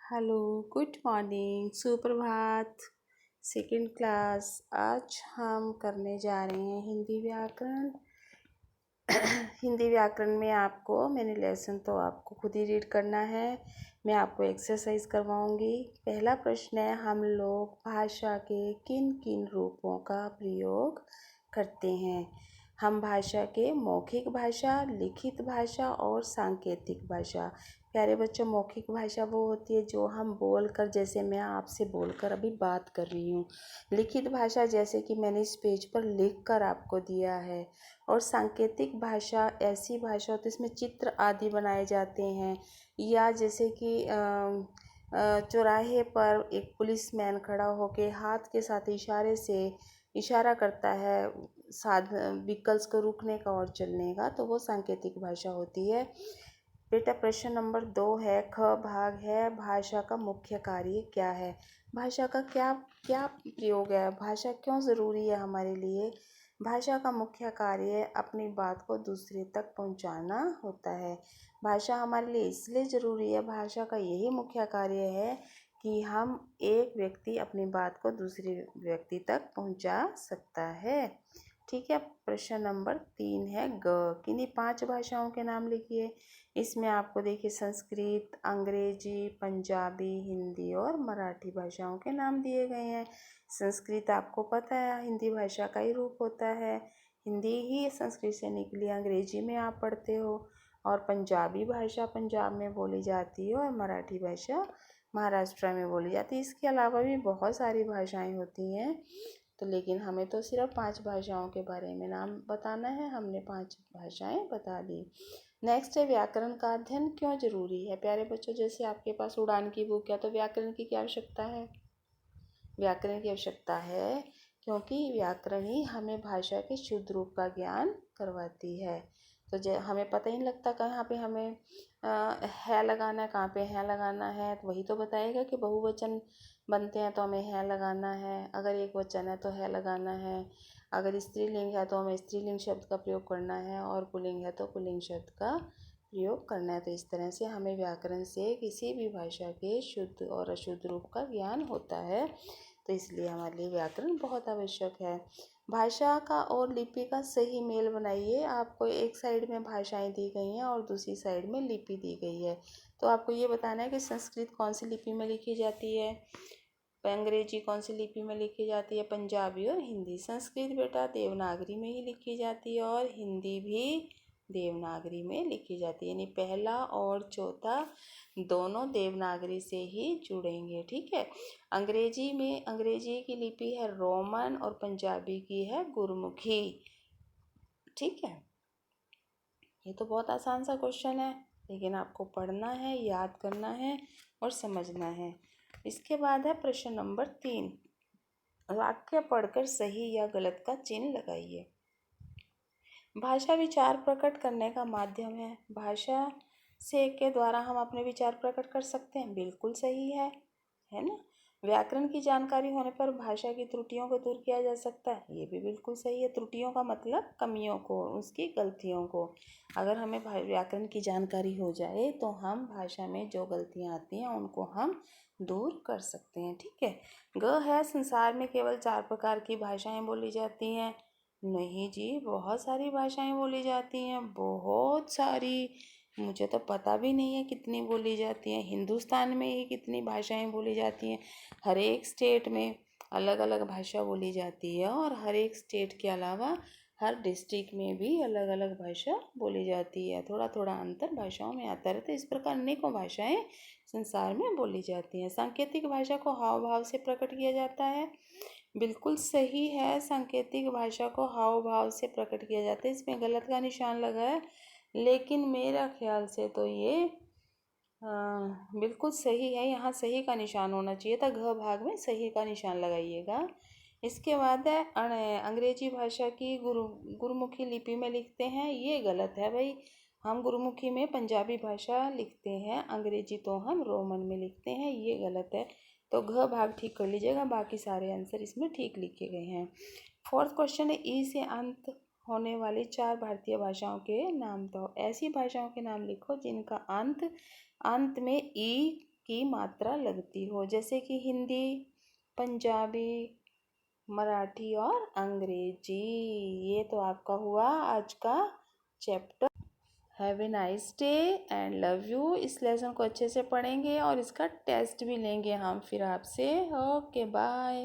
Hello, good morning, सुप्रभात। Second class. आज हम करने जा रहे हैं हिंदी व्याकरण। हिंदी व्याकरण में आपको मैंने लेसन तो आपको खुद ही रीड करना है। मैं आपको एक्सरसाइज करवाऊंगी। पहला प्रश्न है, हम लोग भाषा के किन किन रूपों का प्रयोग करते हैं। हम भाषा के मौखिक भाषा, लिखित भाषा और सांकेतिक भाषा। प्यारे बच्चों, मौखिक भाषा वो होती है जो हम बोलकर, जैसे मैं आपसे बोलकर अभी बात कर रही हूँ। लिखित भाषा जैसे कि मैंने इस पेज पर लिख कर आपको दिया है। और सांकेतिक भाषा ऐसी भाषा होती है इसमें चित्र आदि बनाए जाते हैं, या जैसे कि चौराहे पर एक पुलिसमैन खड़ा होकर हाथ के साथ इशारे से इशारा करता है व्हीकल्स को रुकने का और चलने का, तो वो सांकेतिक भाषा होती है। बेटा प्रश्न नंबर 2 है, ख भाग है, भाषा का मुख्य कार्य क्या है। भाषा का क्या क्या प्रयोग है, भाषा क्यों ज़रूरी है हमारे लिए। भाषा का मुख्य कार्य अपनी बात को दूसरे तक पहुंचाना होता है। भाषा हमारे लिए इसलिए ज़रूरी है, भाषा का यही मुख्य कार्य है कि हम एक व्यक्ति अपनी बात को दूसरे व्यक्ति तक पहुंचा सकता है। ठीक है। प्रश्न नंबर 3 है, ग किन्हीं 5 भाषाओं के नाम लिखिए। इसमें आपको देखिए संस्कृत, अंग्रेजी, पंजाबी, हिंदी और मराठी भाषाओं के नाम दिए गए हैं। संस्कृत आपको पता है हिंदी भाषा का ही रूप होता है, हिंदी ही संस्कृत से निकली, अंग्रेजी में आप पढ़ते हो। और पंजाबी भाषा पंजाब में बोली जाती है और मराठी भाषा महाराष्ट्र में बोली जाती है। इसके अलावा भी बहुत सारी भाषाएं होती हैं, तो लेकिन हमें तो सिर्फ 5 भाषाओं के बारे में नाम बताना है। हमने 5 भाषाएं बता दी। नेक्स्ट है, व्याकरण का अध्ययन क्यों जरूरी है। प्यारे बच्चों, जैसे आपके पास उड़ान की बुक है तो व्याकरण की क्या आवश्यकता है। व्याकरण की आवश्यकता है क्योंकि व्याकरण ही हमें भाषा के शुद्ध रूप का ज्ञान करवाती है। तो हमें पता ही नहीं लगता कहाँ पे हमें है लगाना है, कहाँ पे है लगाना है, तो वही तो बताएगा कि बहुवचन बनते हैं तो हमें है लगाना है, अगर एक वचन है तो है लगाना है, अगर स्त्रीलिंग है तो हमें स्त्रीलिंग शब्द का प्रयोग करना है, और पुल्लिंग है तो पुल्लिंग शब्द का प्रयोग करना है। तो इस तरह से हमें व्याकरण से किसी भी भाषा के शुद्ध और अशुद्ध रूप का ज्ञान होता है, तो इसलिए हमारे लिए व्याकरण बहुत आवश्यक है। भाषा का और लिपि का सही मेल बनाइए। आपको एक साइड में भाषाएं दी गई हैं और दूसरी साइड में लिपि दी गई है, तो आपको ये बताना है कि संस्कृत कौन सी लिपि में लिखी जाती है, अंग्रेजी कौन सी लिपि में लिखी जाती है, पंजाबी और हिंदी। संस्कृत बेटा देवनागरी में ही लिखी जाती है और हिंदी भी देवनागरी में लिखी जाती है, यानी पहला और चौथा दोनों देवनागरी से ही जुड़ेंगे। ठीक है। अंग्रेजी की लिपि है रोमन और पंजाबी की है गुरमुखी। ठीक है। ये तो बहुत आसान सा क्वेश्चन है, लेकिन आपको पढ़ना है, याद करना है और समझना है। इसके बाद है प्रश्न नंबर 3, वाक्य पढ़कर सही या गलत का चिन्ह लगाइए। भाषा विचार प्रकट करने का माध्यम है। भाषा से के द्वारा हम अपने विचार प्रकट कर सकते हैं, बिल्कुल सही है ना। व्याकरण की जानकारी होने पर भाषा की त्रुटियों को दूर किया जा सकता है, ये भी बिल्कुल सही है। त्रुटियों का मतलब कमियों को, उसकी गलतियों को। अगर हमें व्याकरण की जानकारी हो जाए तो हम भाषा में जो गलतियाँ आती हैं उनको हम दूर कर सकते हैं। ठीक है। ग है, संसार में केवल 4 प्रकार की भाषाएं बोली जाती हैं। नहीं जी, बहुत सारी भाषाएं बोली जाती हैं, बहुत सारी। मुझे तो पता भी नहीं है कितनी बोली जाती हैं। हिंदुस्तान में ही कितनी भाषाएं बोली जाती हैं। हर एक स्टेट में अलग अलग भाषा बोली जाती है, और हर एक स्टेट के अलावा हर डिस्ट्रिक्ट में भी अलग अलग भाषा बोली जाती है। थोड़ा थोड़ा अंतर भाषाओं में आता रहता है। इस प्रकार अनेकों भाषाएं संसार में बोली जाती हैं। सांकेतिक भाषा को हाव भाव से प्रकट किया जाता है, बिल्कुल सही है। सांकेतिक भाषा को हाव भाव से प्रकट किया जाता है। इसमें गलत का निशान लगा है, लेकिन मेरा ख्याल से तो ये बिल्कुल सही है। यहाँ सही का निशान होना चाहिए था, घ भाग में सही का निशान लगाइएगा। इसके बाद है अंग्रेजी भाषा की गुरुमुखी लिपि में लिखते हैं, ये गलत है भाई। हम गुरुमुखी में पंजाबी भाषा लिखते हैं, अंग्रेजी तो हम रोमन में लिखते हैं, ये गलत है। तो घ भाग ठीक कर लीजिएगा, बाकी सारे आंसर इसमें ठीक लिखे गए हैं। 4th क्वेश्चन है, ई से अंत होने वाली 4 भारतीय भाषाओं के नाम दो। ऐसी भाषाओं के नाम लिखो जिनका अंत में ई की मात्रा लगती हो, जैसे कि हिंदी, पंजाबी, मराठी और अंग्रेजी। ये तो आपका हुआ आज का chapter. Have a nice day and love you. इस लेसन को अच्छे से पढ़ेंगे और इसका टेस्ट भी लेंगे हम फिर आपसे। Okay bye.